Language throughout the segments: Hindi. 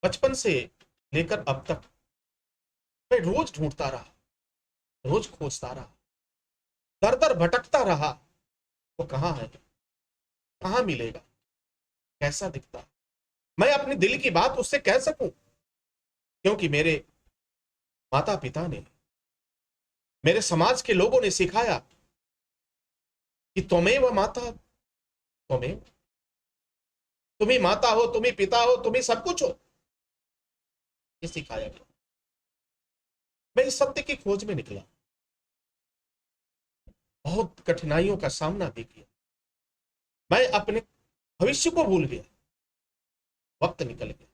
बचपन से लेकर अब तक मैं रोज ढूंढता रहा, रोज खोजता रहा, दर दर भटकता रहा। वो कहाँ है, कहाँ मिलेगा, कैसा दिखता है, मैं अपने दिल की बात उससे कह सकूं। क्योंकि मेरे माता पिता ने, मेरे समाज के लोगों ने सिखाया कि त्वमेव माता, त्वमेव, तुम ही माता हो, तुम ही पिता हो, तुम ही सब कुछ हो, ये सिखाया गया। मैं इस सत्य की खोज में निकला, बहुत कठिनाइयों का सामना भी किया। मैं अपने भविष्य को भूल गया, वक्त निकल गया।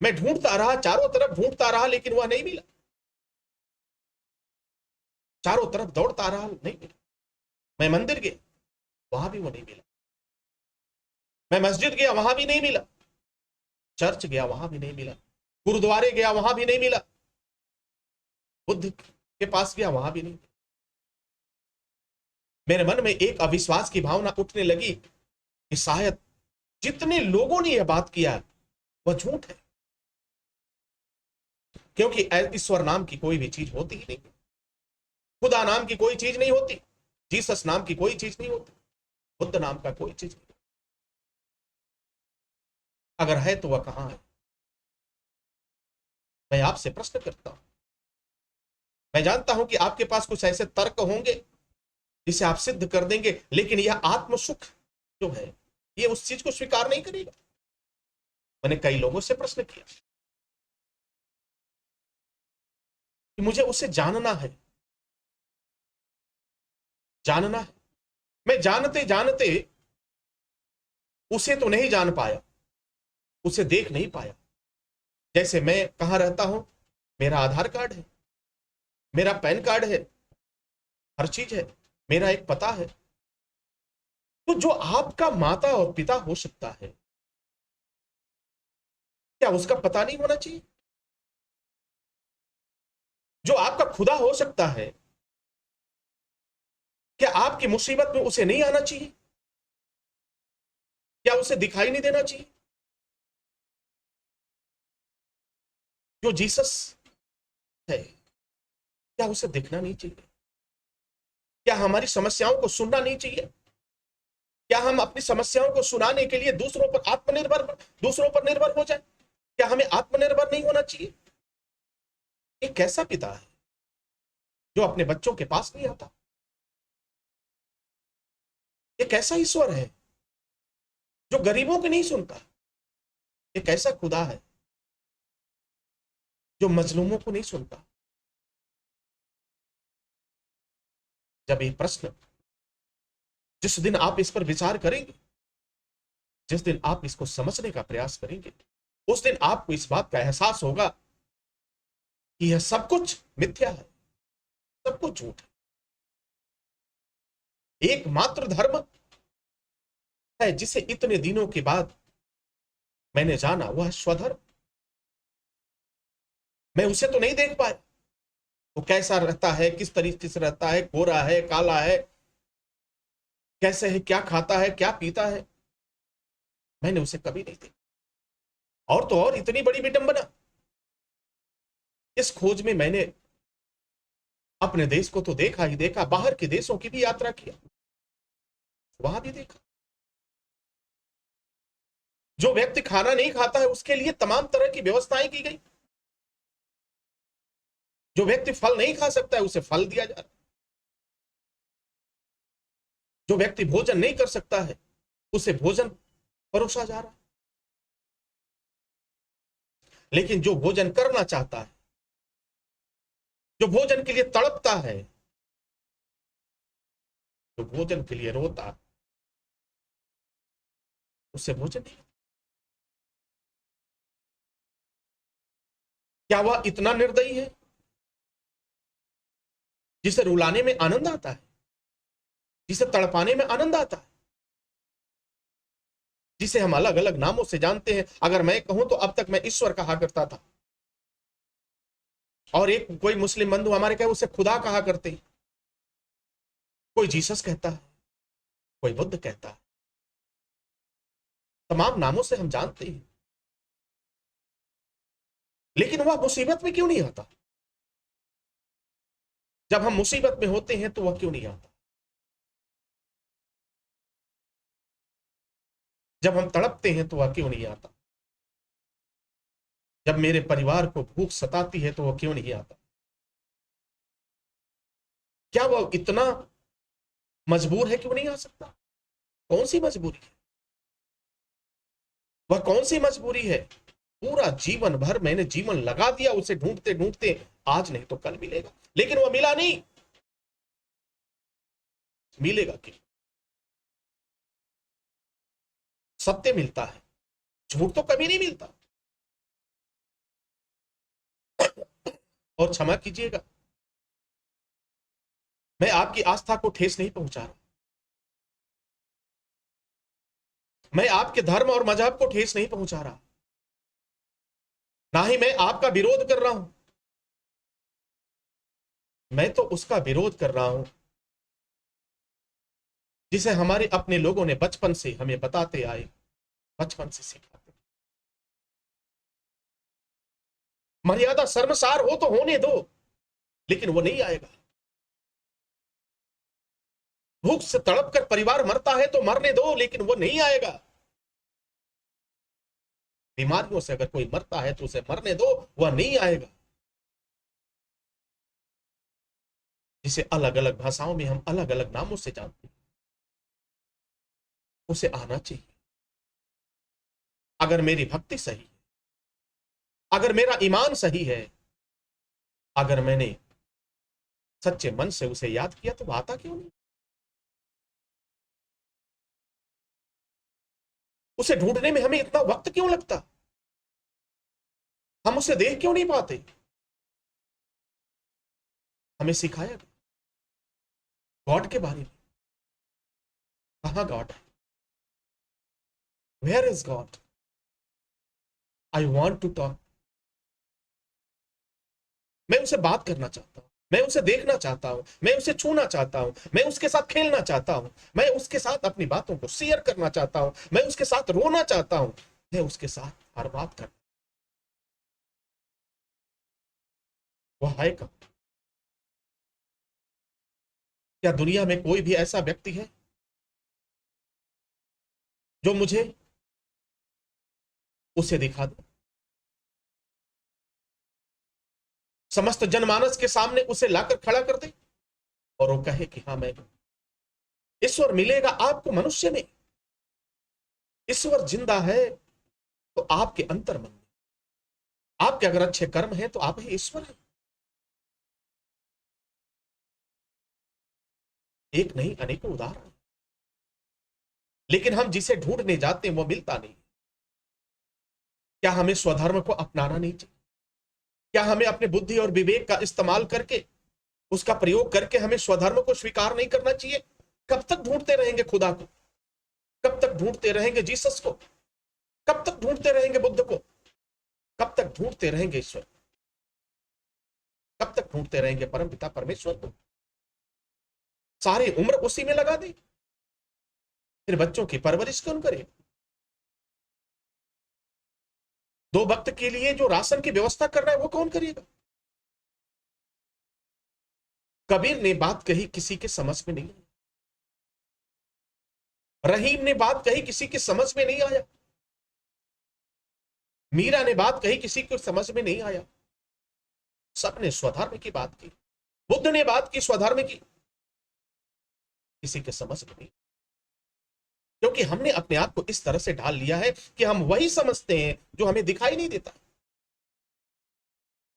मैं ढूंढता रहा, चारों तरफ ढूंढता रहा, लेकिन वह नहीं मिला। चारों तरफ दौड़ता रहा, नहीं मिला। मैं मंदिर गया, वहां भी वो नहीं मिला। मैं मस्जिद गया, वहां भी नहीं मिला। चर्च गया, वहां भी नहीं मिला। गुरुद्वारे गया, वहां भी नहीं मिला। बुद्ध के पास गया, वहां भी नहीं मिला। मेरे मन में एक अविश्वास की भावना उठने लगी कि शायद जितने लोगों ने यह बात किया है वह झूठ है। क्योंकि ईश्वर नाम की कोई भी चीज होती ही नहीं, खुदा नाम की कोई चीज नहीं होती, जीसस नाम की कोई चीज नहीं होती, बुद्ध नाम का कोई चीज नहीं। अगर है तो वह कहां है? मैं आपसे प्रश्न करता हूं। मैं जानता हूं कि आपके पास कुछ ऐसे तर्क होंगे जिसे आप सिद्ध कर देंगे, लेकिन यह आत्म सुख जो है, ये उस चीज को स्वीकार नहीं करेगा। मैंने कई लोगों से प्रश्न किया कि मुझे उसे जानना है, जानना है। मैं जानते जानते उसे तो नहीं जान पाया, उसे देख नहीं पाया। जैसे मैं कहां रहता हूं, मेरा आधार कार्ड है, मेरा पैन कार्ड है, हर चीज है, मेरा एक पता है। तो जो आपका माता और पिता हो सकता है, क्या उसका पता नहीं होना चाहिए? जो आपका खुदा हो सकता है, क्या आपकी मुसीबत में उसे नहीं आना चाहिए? क्या उसे दिखाई नहीं देना चाहिए? जो जीसस है, क्या उसे दिखना नहीं चाहिए? क्या हमारी समस्याओं को सुनना नहीं चाहिए? क्या हम अपनी समस्याओं को सुनाने के लिए दूसरों पर निर्भर हो जाए? क्या हमें आत्मनिर्भर नहीं होना चाहिए? एक कैसा पिता है जो अपने बच्चों के पास नहीं आता? एक ऐसा ईश्वर है जो गरीबों की नहीं सुनता। एक ऐसा खुदा है जो मजलूमों को नहीं सुनता। जब ये प्रश्न, जिस दिन आप इस पर विचार करेंगे, जिस दिन आप इसको समझने का प्रयास करेंगे, उस दिन आपको इस बात का एहसास होगा कि यह सब कुछ मिथ्या है, सब कुछ झूठ है। एकमात्र धर्म है जिसे इतने दिनों के बाद मैंने जाना, वह है स्वधर्म। मैं उसे तो नहीं देख पाया, वो कैसा रहता है, किस तरीके से रहता है, गोरा है, काला है, कैसे है, क्या खाता है, क्या पीता है, मैंने उसे कभी नहीं देखा। और तो और इतनी बड़ी विडंबना, इस खोज में मैंने अपने देश को तो देखा ही देखा, बाहर के देशों की भी यात्रा किया, वहां भी देखा। जो व्यक्ति खाना नहीं खाता है उसके लिए तमाम तरह की व्यवस्थाएं की गई। जो व्यक्ति फल नहीं खा सकता है उसे फल दिया जा रहा है। जो व्यक्ति भोजन नहीं कर सकता है उसे भोजन परोसा जा रहा है। लेकिन जो भोजन करना चाहता है, जो भोजन के लिए तड़पता है, जो भोजन के लिए रोता है, उससे भोजन नहीं। क्या वह इतना निर्दयी है जिसे रुलाने में आनंद आता है, जिसे तड़पाने में आनंद आता है, जिसे हम अलग अलग नामों से जानते हैं? अगर मैं कहूं तो अब तक मैं ईश्वर कहा करता था, और एक कोई मुस्लिम बंधु हमारे कहे उसे खुदा कहा करते हैं। कोई जीसस कहता है, कोई बुद्ध कहता है, तमाम नामों से हम जानते हैं। लेकिन वह मुसीबत में क्यों नहीं आता? जब हम मुसीबत में होते हैं तो वह क्यों नहीं आता? जब हम तड़पते हैं तो वह क्यों नहीं आता? जब मेरे परिवार को भूख सताती है तो वह क्यों नहीं आता? क्या वह इतना मजबूर है कि वो नहीं आ सकता? कौन सी मजबूरी है? वह कौन सी मजबूरी है? पूरा जीवन भर मैंने जीवन लगा दिया उसे ढूंढते ढूंढते, आज नहीं तो कल मिलेगा, लेकिन वह मिला नहीं। मिलेगा कि सत्य मिलता है, झूठ तो कभी नहीं मिलता। और क्षमा कीजिएगा, मैं आपकी आस्था को ठेस नहीं पहुंचा रहा, मैं आपके धर्म और मजहब को ठेस नहीं पहुंचा रहा, ना ही मैं आपका विरोध कर रहा हूं। मैं तो उसका विरोध कर रहा हूं जिसे हमारे अपने लोगों ने बचपन से हमें बताते आए, बचपन से सिखाते। मर्यादा शर्मसार हो तो होने दो, लेकिन वो नहीं आएगा। भूख से तड़प कर परिवार मरता है तो मरने दो, लेकिन वो नहीं आएगा। बीमारियों से अगर कोई मरता है तो उसे मरने दो, वह नहीं आएगा। जिसे अलग अलग भाषाओं में हम अलग अलग नामों से जानते हैं, उसे आना चाहिए। अगर मेरी भक्ति सही है, अगर मेरा ईमान सही है, अगर मैंने सच्चे मन से उसे याद किया, तो आता क्यों नहीं? उसे ढूंढने में हमें इतना वक्त क्यों लगता? हम उसे देख क्यों नहीं पाते? हमें सिखाया गया गॉड के बारे में। कहां गॉड है? Where is God? I want to talk. मैं उसे बात करना चाहता हूं, मैं उसे देखना चाहता हूं, मैं उसे छूना चाहता हूं, मैं उसके साथ खेलना चाहता हूं, मैं उसके साथ अपनी बातों को शेयर करना चाहता हूं, मैं उसके साथ रोना चाहता हूं, मैं उसके साथ हर बात करना। वह है कब? क्या दुनिया में कोई भी ऐसा व्यक्ति है जो मुझे उसे दिखा दे, समस्त जनमानस के सामने उसे लाकर खड़ा कर दे और वो कहे कि हाँ मैं हूं? ईश्वर मिलेगा आपको मनुष्य में। ईश्वर जिंदा है तो आपके अंतर मन में, आपके अगर अच्छे कर्म हैं तो आप ही ईश्वर है। एक नहीं अनेकों उदाहरण। लेकिन हम जिसे ढूंढने जाते हैं वो मिलता नहीं। क्या हमें स्वधर्म को अपनाना नहीं चाहिए? क्या हमें अपने बुद्धि और विवेक का इस्तेमाल करके, उसका प्रयोग करके हमें स्वधर्म को स्वीकार नहीं करना चाहिए? कब तक ढूंढते रहेंगे खुदा को? कब तक ढूंढते रहेंगे जीसस को? कब तक ढूंढते रहेंगे बुद्ध को? कब तक ढूंढते रहेंगे ईश्वर? कब तक ढूंढते रहेंगे परम पिता परमेश्वर को? सारी उम्र उसी में लगा दी, फिर बच्चों की परवरिश कौन करे? दो वक्त के लिए जो राशन की व्यवस्था कर रहा है वो कौन करेगा? कबीर ने बात कही, किसी के समझ में नहीं। रहीम ने बात कही, किसी के समझ में नहीं आया। मीरा ने बात कही, किसी को समझ में नहीं आया। सबने स्वधर्म की बात की। बुद्ध ने बात की स्वधर्म की, किसी के समझ में नहीं। क्योंकि हमने अपने आप को इस तरह से ढाल लिया है कि हम वही समझते हैं जो हमें दिखाई नहीं देता।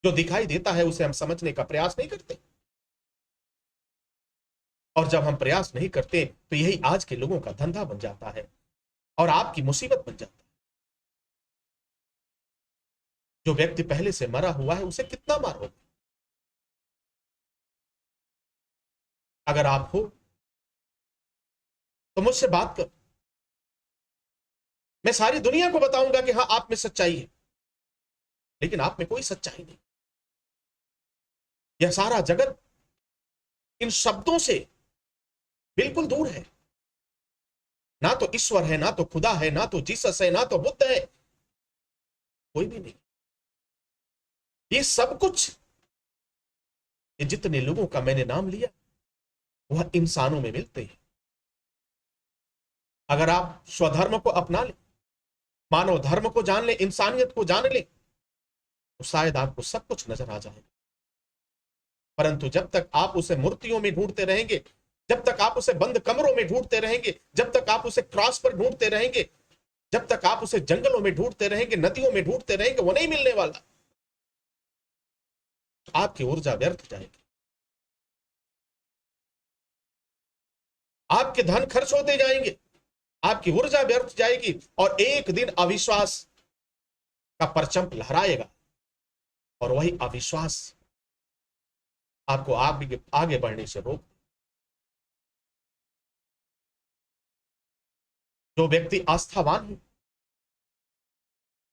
जो दिखाई देता है उसे हम समझने का प्रयास नहीं करते, और जब हम प्रयास नहीं करते तो यही आज के लोगों का धंधा बन जाता है और आपकी मुसीबत बन जाता है। जो व्यक्ति पहले से मरा हुआ है उसे कितना मारोगे? अगर आप हो तो मुझसे बात कर, मैं सारी दुनिया को बताऊंगा कि हाँ आप में सच्चाई है, लेकिन आप में कोई सच्चाई नहीं। यह सारा जगत इन शब्दों से बिल्कुल दूर है। ना तो ईश्वर है, ना तो खुदा है, ना तो जीसस है, ना तो बुद्ध है, कोई भी नहीं। ये सब कुछ, ये जितने लोगों का मैंने नाम लिया, वह इंसानों में मिलते हैं। अगर आप स्वधर्म को अपना ले, मानव धर्म को जान ले, इंसानियत को जान ले, तो शायद आपको सब कुछ नजर आ जाएगा। परंतु जब तक आप उसे मूर्तियों में ढूंढते रहेंगे, जब तक आप उसे बंद कमरों में ढूंढते रहेंगे, जब तक आप उसे क्रॉस पर ढूंढते रहेंगे, जब तक आप उसे जंगलों में ढूंढते रहेंगे, नदियों में ढूंढते रहेंगे, वो नहीं मिलने वाला। आपकी ऊर्जा व्यर्थ जाएगी, आपके धन खर्च होते जाएंगे, आपकी ऊर्जा व्यर्थ जाएगी, और एक दिन अविश्वास का परचम लहराएगा, और वही अविश्वास आपको आगे बढ़ने से रोक। जो व्यक्ति आस्थावान है,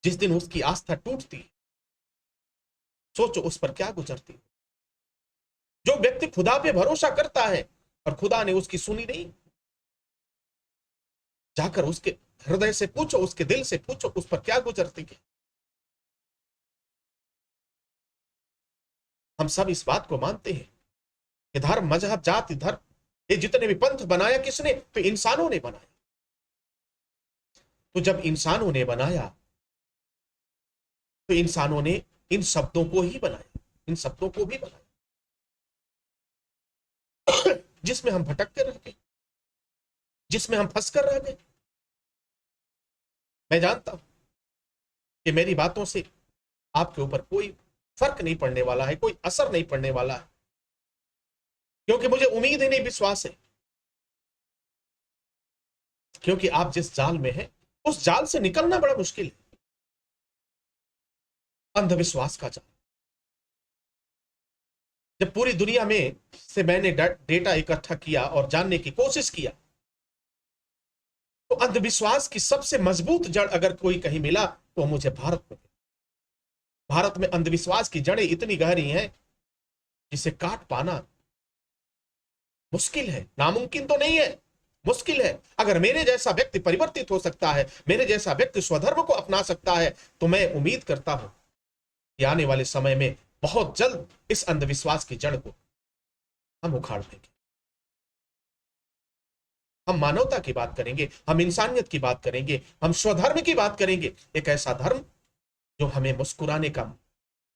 जिस दिन उसकी आस्था टूटती है, सोचो उस पर क्या गुजरती है। जो व्यक्ति खुदा पे भरोसा करता है और खुदा ने उसकी सुनी नहीं, जाकर उसके हृदय से पूछो, उसके दिल से पूछो, उस पर क्या गुजरती है। हम सब इस बात को मानते हैं कि धर्म, मजहब, जाति, धर्म, ये जितने भी पंथ बनाया किसने? तो इंसानों ने बनाया। तो जब इंसानों ने बनाया, तो इंसानों ने इन शब्दों को ही बनाया, इन शब्दों को भी बनाया जिसमें हम भटक कर रह गए, जिसमें हम फंस कर रह गए। मैं जानता हूं कि मेरी बातों से आपके ऊपर कोई फर्क नहीं पड़ने वाला है, कोई असर नहीं पड़ने वाला है, क्योंकि मुझे उम्मीद ही नहीं, विश्वास है, क्योंकि आप जिस जाल में हैं, उस जाल से निकलना बड़ा मुश्किल है। अंधविश्वास का जाल। जब पूरी दुनिया में से मैंने डेटा इकट्ठा किया और जानने की कोशिश किया, तो अंधविश्वास की सबसे मजबूत जड़ अगर कोई कहीं मिला तो मुझे भारत में। भारत में अंधविश्वास की जड़ें इतनी गहरी हैं जिसे काट पाना मुश्किल है, नामुमकिन तो नहीं है, मुश्किल है। अगर मेरे जैसा व्यक्ति परिवर्तित हो सकता है, मेरे जैसा व्यक्ति स्वधर्म को अपना सकता है, तो मैं उम्मीद करता हूं कि आने वाले समय में बहुत जल्द इस अंधविश्वास की जड़ को हम उखाड़ देंगे। हम मानवता की बात करेंगे, हम इंसानियत की बात करेंगे, हम स्वधर्म की बात करेंगे। एक ऐसा धर्म जो हमें मुस्कुराने का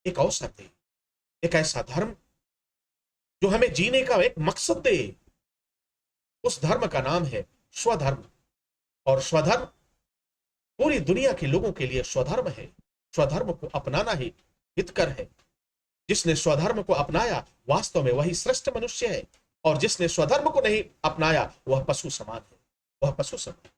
एक अवसर दे, एक ऐसा धर्म जो हमें जीने का एक मकसद दे। उस धर्म का नाम है स्वधर्म। और स्वधर्म पूरी दुनिया के लोगों के लिए स्वधर्म है। स्वधर्म को अपनाना ही हितकर है। जिसने स्वधर्म को अपनाया वास्तव में वही श्रेष्ठ मनुष्य है, और जिसने स्वधर्म को नहीं अपनाया वह पशु समान है, वह पशु समान।